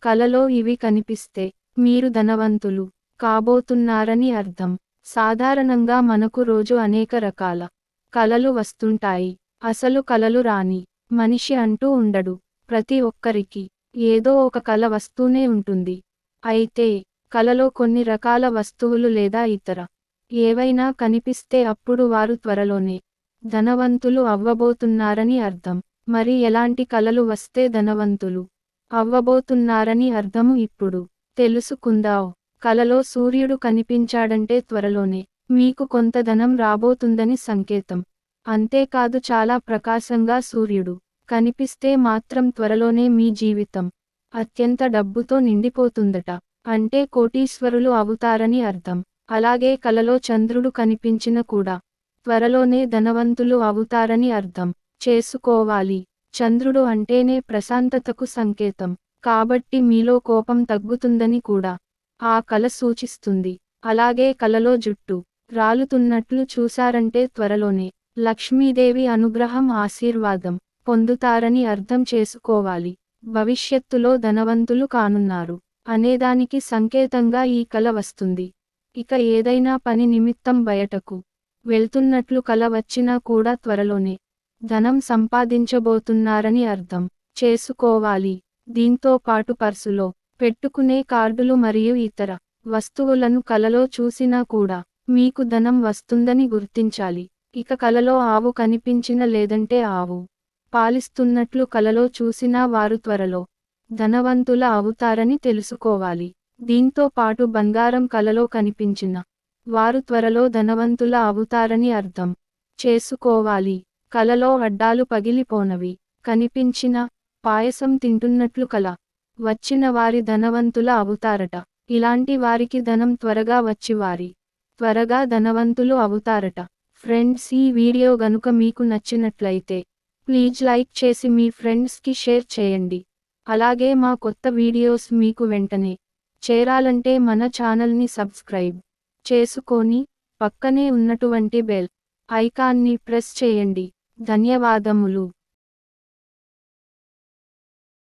కలలో ఇవి కనిపిస్తే మీరు ధనవంతులు కాబోతున్నారని అర్థం. సాధారణంగా మనకు రోజు అనేక రకాల కలలు వస్తుంటాయి. అసలు కలలు రాని మనిషి అంటూ ఉండడు. ప్రతి ఒక్కరికి ఏదో ఒక కల వస్తూనే ఉంటుంది. అయితే కలలో కొన్ని రకాల వస్తువులు లేదా ఇతర ఏవైనా కనిపిస్తే అప్పుడు వారు త్వరలోనే ధనవంతులు అవ్వబోతున్నారని అర్థం. మరి ఎలాంటి కలలు వస్తే ధనవంతులు అవ్వబోతున్నారని అర్థము ఇప్పుడు తెలుసుకుందాం. కలలో సూర్యుడు కనిపించాడంటే త్వరలోనే మీకు కొంత ధనం రాబోతుందని సంకేతం. అంతేకాదు చాలా ప్రకాశంగా సూర్యుడు కనిపిస్తే మాత్రం త్వరలోనే మీ జీవితం అత్యంత డబ్బుతో నిండిపోతుందట. అంటే కోటీశ్వరులు అవుతారని అర్థం. అలాగే కలలో చంద్రుడు కనిపించిన కూడా త్వరలోనే ధనవంతులు అవుతారని అర్థం చేసుకోవాలి. చంద్రుడు అంటేనే ప్రశాంతతకు సంకేతం. కాబట్టి మీలో కోపం తగ్గుతుందని కూడా ఆ కల సూచిస్తుంది. అలాగే కలలో జుట్టు రాలుతున్నట్లు చూశారంటే త్వరలోనే లక్ష్మీదేవి అనుగ్రహం ఆశీర్వాదం పొందుతారని అర్థం చేసుకోవాలి. భవిష్యత్తులో ధనవంతులు కానున్నారు అనేదానికి సంకేతంగా ఈ కల వస్తుంది. ఇక ఏదైనా పని నిమిత్తం బయటకు వెళ్తున్నట్లు కల వచ్చినా కూడా త్వరలోనే ధనం సంపాదించబోతున్నారని అర్థం చేసుకోవాలి. దీంతో పాటు పర్సులో పెట్టుకునే కార్డులు మరియు ఇతర వస్తువులను కలలో చూసినా కూడా మీకు ధనం వస్తుందని గుర్తించాలి. ఇక కలలో ఆవు కనిపించిన లేదంటే ఆవు పాలిస్తున్నట్లు కలలో చూసినా వారు త్వరలో ధనవంతుల అవుతారని తెలుసుకోవాలి. దీంతో పాటు బంగారం కలలో కనిపించిన వారు త్వరలో ధనవంతుల అవుతారని అర్థం చేసుకోవాలి. కలలో అడ్డాలు పగిలిపోనవి కనిపించిన పాయసం తింటున్నట్లు కల వచ్చిన వారి ధనవంతుల అవుతారట. ఇలాంటి వారికి ధనం త్వరగా వచ్చి వారి త్వరగా ధనవంతులు అవుతారట. ఫ్రెండ్స్, ఈ వీడియో గనుక మీకు నచ్చినట్లయితే ప్లీజ్ లైక్ చేసి మీ ఫ్రెండ్స్కి షేర్ చేయండి. అలాగే మా కొత్త వీడియోస్ మీకు వెంటనే చేరాలంటే మన ఛానల్ని సబ్స్క్రైబ్ చేసుకొని పక్కనే ఉన్నటువంటి బెల్ ఐకాన్ని ప్రెస్ చేయండి. ధన్యవాదములు.